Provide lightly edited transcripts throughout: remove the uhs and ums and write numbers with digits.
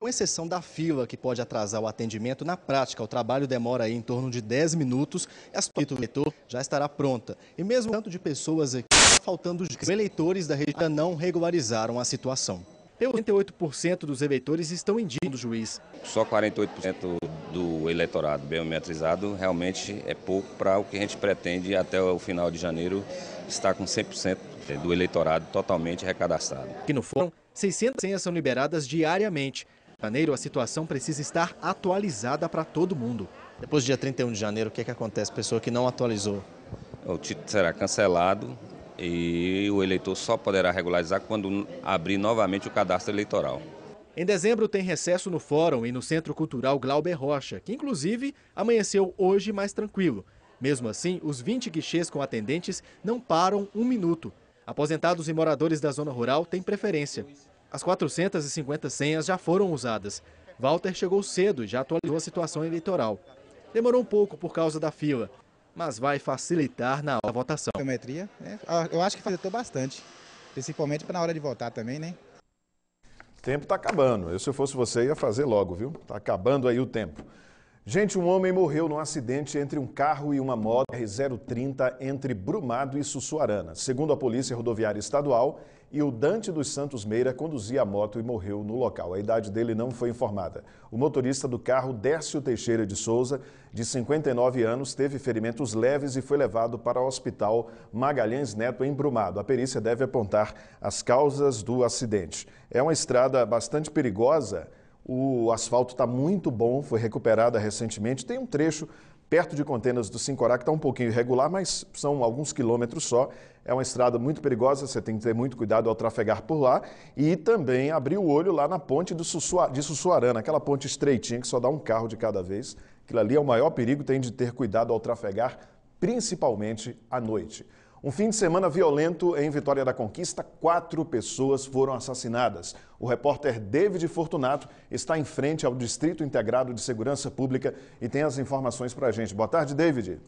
Com exceção da fila, que pode atrasar o atendimento, na prática o trabalho demora aí em torno de 10 minutos e a situação do eleitor já estará pronta. E mesmo tanto de pessoas aqui, está faltando os eleitores da região não regularizaram a situação. 88% dos eleitores estão em dia do juiz. Só 48% do eleitorado biometrizado realmente é pouco para o que a gente pretende até o final de janeiro estar com 100% do eleitorado totalmente recadastrado. Aqui no fórum, 600 senhas são liberadas diariamente. Em janeiro, a situação precisa estar atualizada para todo mundo. Depois do dia 31 de janeiro, o que acontece? Pessoa que não atualizou. O título será cancelado e o eleitor só poderá regularizar quando abrir novamente o cadastro eleitoral. Em dezembro tem recesso no Fórum e no Centro Cultural Glauber Rocha, que inclusive amanheceu hoje mais tranquilo. Mesmo assim, os 20 guichês com atendentes não param um minuto. Aposentados e moradores da zona rural têm preferência. As 450 senhas já foram usadas. Walter chegou cedo e já atualizou a situação eleitoral. Demorou um pouco por causa da fila, mas vai facilitar na hora da votação. Biometria, né? Eu acho que facilitou bastante, principalmente na hora de votar também, né? O tempo está acabando. Eu, se eu fosse você, ia fazer logo, viu? Está acabando aí o tempo. Gente, um homem morreu num acidente entre um carro e uma moto R030 entre Brumado e Sussuarana. Segundo a Polícia Rodoviária Estadual, e o Dante dos Santos Meira conduzia a moto e morreu no local. A idade dele não foi informada. O motorista do carro, Dércio Teixeira de Souza, de 59 anos, teve ferimentos leves e foi levado para o Hospital Magalhães Neto, em Brumado. A perícia deve apontar as causas do acidente. É uma estrada bastante perigosa. O asfalto está muito bom, foi recuperada recentemente. Tem um trecho perto de Contenas do Sincorá que está um pouquinho irregular, mas são alguns quilômetros só. É uma estrada muito perigosa, você tem que ter muito cuidado ao trafegar por lá. E também abrir o olho lá na ponte de Sussuarana, aquela ponte estreitinha que só dá um carro de cada vez. Aquilo ali é o maior perigo, tem de ter cuidado ao trafegar, principalmente à noite. Um fim de semana violento em Vitória da Conquista, 4 pessoas foram assassinadas. O repórter David Fortunato está em frente ao Distrito Integrado de Segurança Pública e tem as informações para a gente. Boa tarde, David.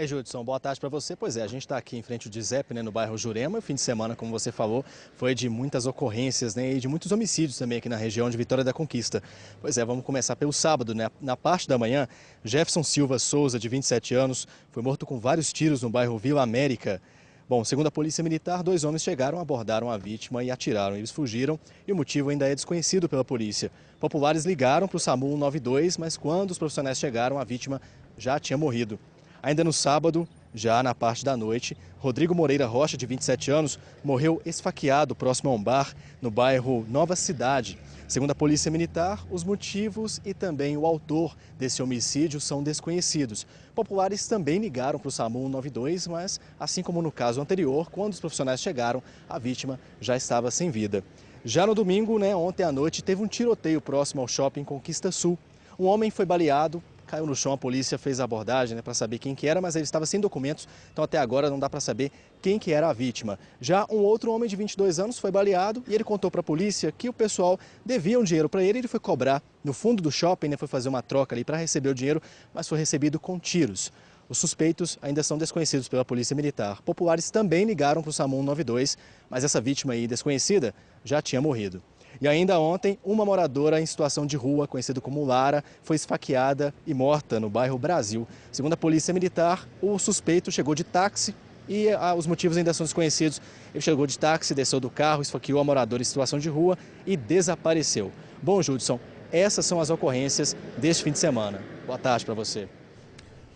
Judson, boa tarde para você. Pois é, a gente está aqui em frente ao DISEP, né, no bairro Jurema. O fim de semana, como você falou, foi de muitas ocorrências, né, e de muitos homicídios também aqui na região de Vitória da Conquista. Pois é, vamos começar pelo sábado, né? Na parte da manhã, Jefferson Silva Souza, de 27 anos, foi morto com vários tiros no bairro Vila América. Bom, segundo a Polícia Militar, 2 homens chegaram, abordaram a vítima e atiraram. Eles fugiram e o motivo ainda é desconhecido pela polícia. Populares ligaram para o SAMU 192, mas quando os profissionais chegaram, a vítima já tinha morrido. Ainda no sábado, já na parte da noite, Rodrigo Moreira Rocha, de 27 anos, morreu esfaqueado próximo a um bar no bairro Nova Cidade. Segundo a Polícia Militar, os motivos e também o autor desse homicídio são desconhecidos. Populares também ligaram para o SAMU 192, mas, assim como no caso anterior, quando os profissionais chegaram, a vítima já estava sem vida. Já no domingo, ontem à noite, teve um tiroteio próximo ao shopping Conquista Sul. Um homem foi baleado, caiu no chão, a polícia fez a abordagem para saber quem que era, mas ele estava sem documentos, então até agora não dá para saber quem que era a vítima. Já um outro homem de 22 anos foi baleado e ele contou para a polícia que o pessoal devia um dinheiro para ele, ele foi cobrar no fundo do shopping, foi fazer uma troca ali para receber o dinheiro, mas foi recebido com tiros. Os suspeitos ainda são desconhecidos pela Polícia Militar. Populares também ligaram para o SAMU 192, mas essa vítima aí desconhecida já tinha morrido. E ainda ontem, uma moradora em situação de rua, conhecida como Lara, foi esfaqueada e morta no bairro Brasil. Segundo a Polícia Militar, o suspeito chegou de táxi e os motivos ainda são desconhecidos. Ele chegou de táxi, desceu do carro, esfaqueou a moradora em situação de rua e desapareceu. Bom, Judson, essas são as ocorrências deste fim de semana. Boa tarde para você.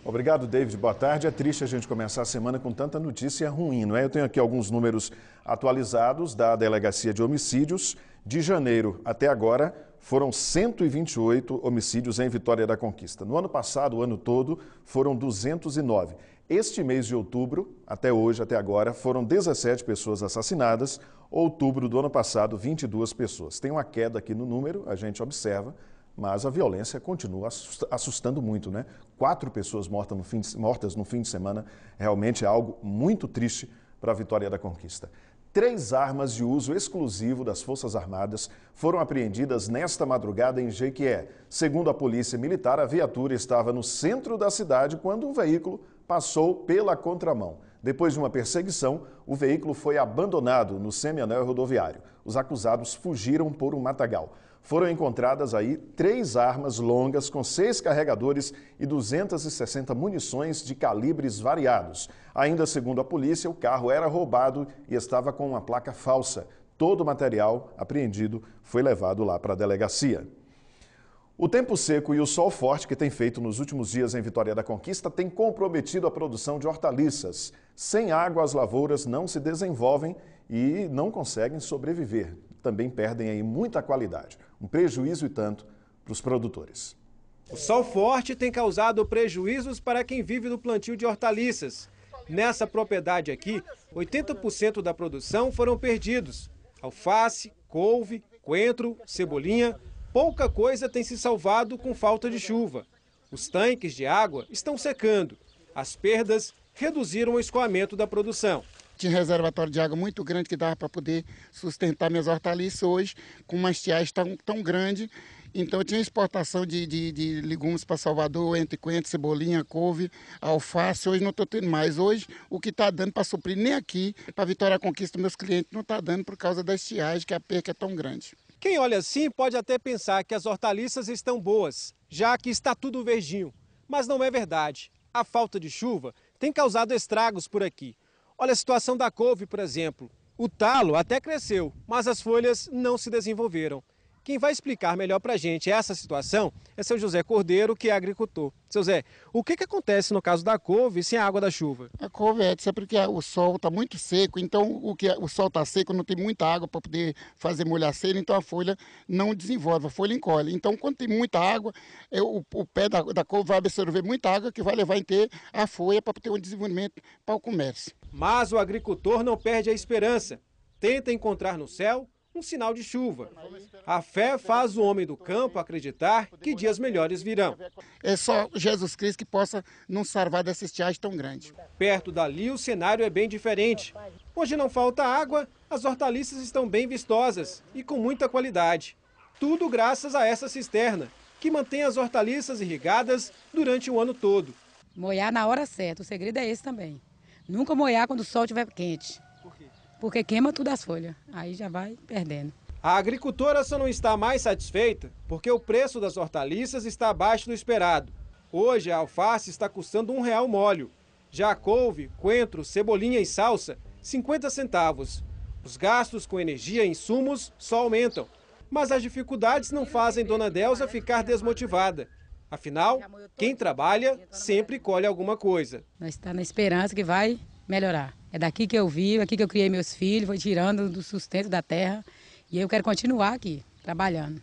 Obrigado, David. Boa tarde. É triste a gente começar a semana com tanta notícia ruim, não é? Eu tenho aqui alguns números atualizados da Delegacia de Homicídios. De janeiro até agora, foram 128 homicídios em Vitória da Conquista. No ano passado, o ano todo, foram 209. Este mês de outubro, até hoje, até agora, foram 17 pessoas assassinadas. Outubro do ano passado, 22 pessoas. Tem uma queda aqui no número, a gente observa, mas a violência continua assustando muito, né? 4 pessoas mortas no fim de semana, realmente é algo muito triste para a Vitória da Conquista. 3 armas de uso exclusivo das Forças Armadas foram apreendidas nesta madrugada em Jequié. Segundo a Polícia Militar, a viatura estava no centro da cidade quando um veículo passou pela contramão. Depois de uma perseguição, o veículo foi abandonado no semianel rodoviário. Os acusados fugiram por um matagal. Foram encontradas aí 3 armas longas com 6 carregadores e 260 munições de calibres variados. Ainda segundo a polícia, o carro era roubado e estava com uma placa falsa. Todo o material apreendido foi levado lá para a delegacia. O tempo seco e o sol forte que tem feito nos últimos dias em Vitória da Conquista tem comprometido a produção de hortaliças. Sem água, as lavouras não se desenvolvem e não conseguem sobreviver. Também perdem aí muita qualidade. Um prejuízo e tanto para os produtores. O sol forte tem causado prejuízos para quem vive do plantio de hortaliças. Nessa propriedade aqui, 80% da produção foram perdidos. Alface, couve, coentro, cebolinha, pouca coisa tem se salvado com falta de chuva. Os tanques de água estão secando. As perdas reduziram o escoamento da produção. Tinha um reservatório de água muito grande que dava para poder sustentar minhas hortaliças hoje, com uma estiagem tão grande. Então eu tinha exportação de legumes para Salvador, entre coentro, cebolinha, couve, alface. Hoje não estou tendo mais. Hoje o que está dando para suprir nem aqui, para Vitória Conquista, meus clientes, não está dando por causa da estiagem, que a perca é tão grande. Quem olha assim pode até pensar que as hortaliças estão boas, já que está tudo verdinho. Mas não é verdade. A falta de chuva tem causado estragos por aqui. Olha a situação da couve, por exemplo. O talo até cresceu, mas as folhas não se desenvolveram. Quem vai explicar melhor para a gente essa situação é seu José Cordeiro, que é agricultor. Seu Zé, o que acontece no caso da couve sem a água da chuva? A couve é porque o sol está muito seco, então o sol está seco, não tem muita água para poder fazer molhaceira, então a folha não desenvolve, a folha encolhe. Então quando tem muita água, o pé da couve vai absorver muita água que vai levar em ter a folha para ter um desenvolvimento para o comércio. Mas o agricultor não perde a esperança. Tenta encontrar no céu um sinal de chuva. A fé faz o homem do campo acreditar que dias melhores virão. É só Jesus Cristo que possa nos salvar dessa estiagem tão grande. Perto dali o cenário é bem diferente. Hoje não falta água, as hortaliças estão bem vistosas e com muita qualidade. Tudo graças a essa cisterna, que mantém as hortaliças irrigadas durante o ano todo. Molhar na hora certa, o segredo é esse também. Nunca molhar quando o sol estiver quente. Por quê? Porque queima tudo as folhas, aí já vai perdendo. A agricultora só não está mais satisfeita porque o preço das hortaliças está abaixo do esperado. Hoje a alface está custando R$1 molho. Já a couve, coentro, cebolinha e salsa, 50 centavos. Os gastos com energia e insumos só aumentam. Mas as dificuldades não fazem Dona Delza ficar desmotivada. Afinal, quem trabalha sempre colhe alguma coisa. Nós estamos na esperança que vai melhorar. É daqui que eu vivo, aqui que eu criei meus filhos, vou tirando do sustento da terra. E eu quero continuar aqui, trabalhando.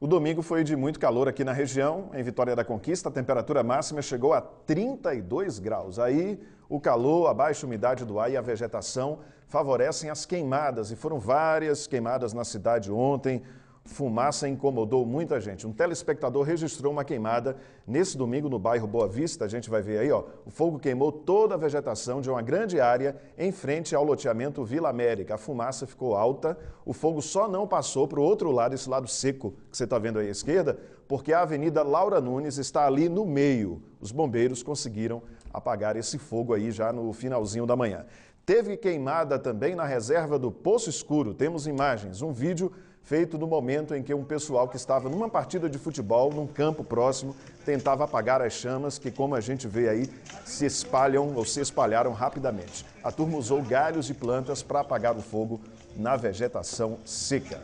O domingo foi de muito calor aqui na região. Em Vitória da Conquista, a temperatura máxima chegou a 32 graus. Aí, o calor, a baixa umidade do ar e a vegetação favorecem as queimadas. E foram várias queimadas na cidade ontem. Fumaça incomodou muita gente. Um telespectador registrou uma queimada nesse domingo no bairro Boa Vista. A gente vai ver aí, ó. O fogo queimou toda a vegetação de uma grande área em frente ao loteamento Vila América. A fumaça ficou alta. O fogo só não passou para o outro lado, esse lado seco que você está vendo aí à esquerda, porque a Avenida Laura Nunes está ali no meio. Os bombeiros conseguiram apagar esse fogo aí já no finalzinho da manhã. Teve queimada também na reserva do Poço Escuro. Temos imagens, um vídeo feito no momento em que um pessoal que estava numa partida de futebol, num campo próximo, tentava apagar as chamas que, como a gente vê aí, se espalharam rapidamente. A turma usou galhos e plantas para apagar o fogo na vegetação seca.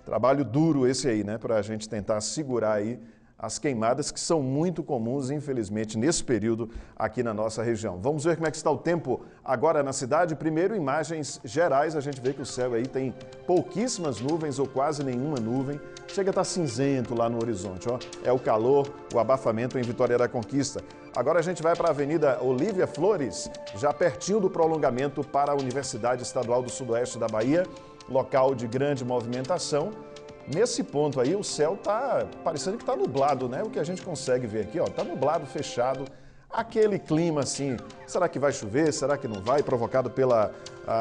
Trabalho duro esse aí, né, para a gente tentar segurar aí as queimadas que são muito comuns, infelizmente, nesse período aqui na nossa região. Vamos ver como é que está o tempo agora na cidade. Primeiro, imagens gerais, a gente vê que o céu aí tem pouquíssimas nuvens ou quase nenhuma nuvem. Chega a estar cinzento lá no horizonte, ó. É o calor, o abafamento em Vitória da Conquista. Agora a gente vai para a Avenida Olívia Flores, já pertinho do prolongamento para a Universidade Estadual do Sudoeste da Bahia, local de grande movimentação. Nesse ponto aí, o céu está parecendo que está nublado, né? O que a gente consegue ver aqui, ó, está nublado, fechado, aquele clima assim, será que vai chover, será que não vai, provocado pela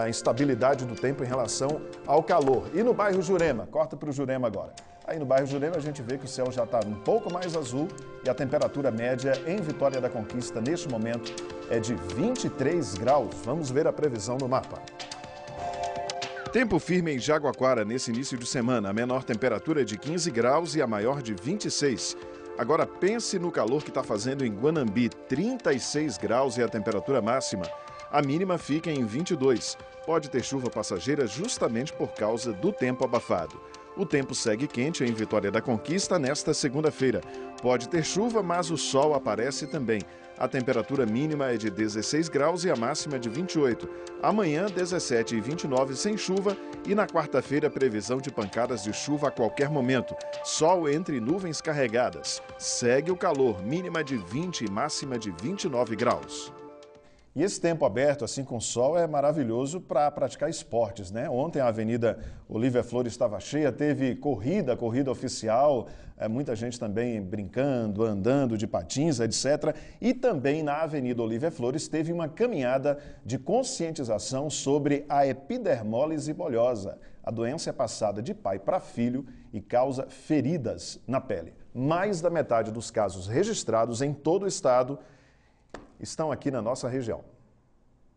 instabilidade do tempo em relação ao calor. E no bairro Jurema, corta para o Jurema agora. Aí no bairro Jurema a gente vê que o céu já está um pouco mais azul e a temperatura média em Vitória da Conquista neste momento é de 23 graus. Vamos ver a previsão no mapa. Tempo firme em Jaguaquara nesse início de semana. A menor temperatura é de 15 graus e a maior de 26. Agora pense no calor que está fazendo em Guanambi, 36 graus é a temperatura máxima. A mínima fica em 22. Pode ter chuva passageira justamente por causa do tempo abafado. O tempo segue quente em Vitória da Conquista nesta segunda-feira. Pode ter chuva, mas o sol aparece também. A temperatura mínima é de 16 graus e a máxima de 28. Amanhã, 17 e 29 sem chuva e na quarta-feira, previsão de pancadas de chuva a qualquer momento. Sol entre nuvens carregadas. Segue o calor, mínima de 20 e máxima de 29 graus. E esse tempo aberto, assim com sol, é maravilhoso para praticar esportes, né? Ontem a Avenida Olívia Flores estava cheia, teve corrida oficial, muita gente também brincando, andando de patins, etc. E também na Avenida Olívia Flores teve uma caminhada de conscientização sobre a epidermólise bolhosa. A doença é passada de pai para filho e causa feridas na pele. Mais da metade dos casos registrados em todo o estado estão aqui na nossa região.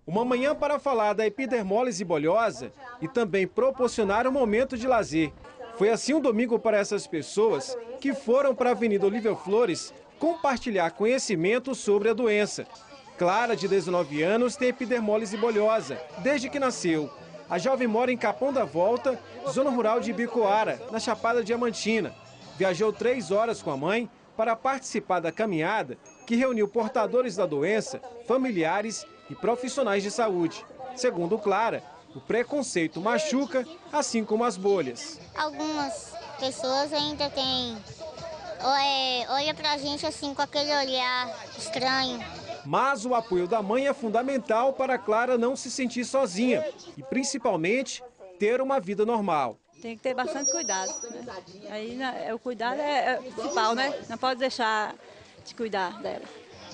Uma manhã para falar da epidermólise bolhosa e também proporcionar um momento de lazer. Foi assim um domingo para essas pessoas que foram para a Avenida Olívia Flores compartilhar conhecimento sobre a doença. Clara, de 19 anos, tem epidermólise bolhosa desde que nasceu. A jovem mora em Capão da Volta, zona rural de Ibicoara, na Chapada Diamantina. Viajou 3 horas com a mãe para participar da caminhada que reuniu portadores da doença, familiares e profissionais de saúde. Segundo Clara, o preconceito machuca, assim como as bolhas. Algumas pessoas ainda têm, olha pra gente assim com aquele olhar estranho. Mas o apoio da mãe é fundamental para Clara não se sentir sozinha e, principalmente, ter uma vida normal. Tem que ter bastante cuidado, né? Aí o cuidado é principal, né? Não pode deixar de cuidar dela.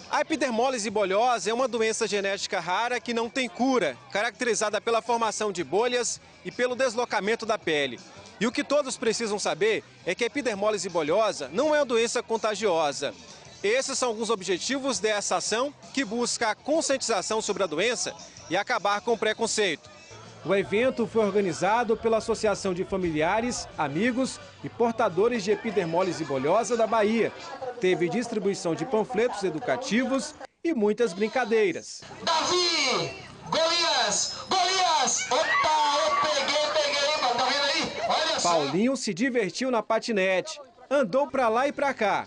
A epidermólise bolhosa é uma doença genética rara que não tem cura, caracterizada pela formação de bolhas e pelo deslocamento da pele. E o que todos precisam saber é que a epidermólise bolhosa não é uma doença contagiosa. Esses são alguns objetivos dessa ação que busca a conscientização sobre a doença e acabar com o preconceito. O evento foi organizado pela Associação de Familiares, Amigos e Portadores de Epidermólise Bolhosa da Bahia. Teve distribuição de panfletos educativos e muitas brincadeiras. Davi! Golias! Golias! Opa! Eu peguei, mano. Tá vendo aí? Olha só! Paulinho se divertiu na patinete. Andou pra lá e pra cá.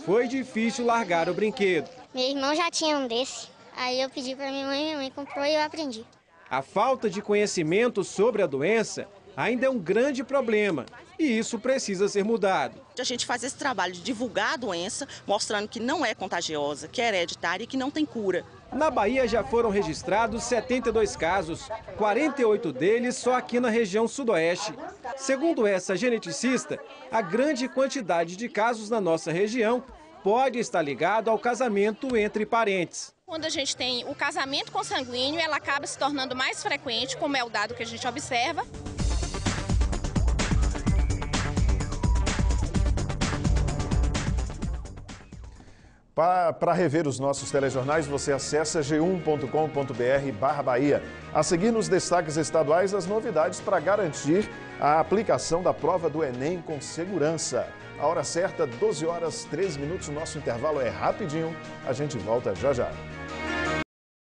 Foi difícil largar o brinquedo. Meu irmão já tinha um desse. Aí eu pedi pra minha mãe comprou e eu aprendi. A falta de conhecimento sobre a doença ainda é um grande problema e isso precisa ser mudado. A gente faz esse trabalho de divulgar a doença, mostrando que não é contagiosa, que é hereditária e que não tem cura. Na Bahia já foram registrados 72 casos, 48 deles só aqui na região sudoeste. Segundo essa geneticista, a grande quantidade de casos na nossa região pode estar ligado ao casamento entre parentes. Quando a gente tem o casamento consanguíneo, ela acaba se tornando mais frequente, como é o dado que a gente observa. Para rever os nossos telejornais, você acessa g1.com.br/Bahia. A seguir, nos destaques estaduais, as novidades para garantir a aplicação da prova do Enem com segurança. A hora certa, 12 horas 13 minutos. O nosso intervalo é rapidinho. A gente volta já já.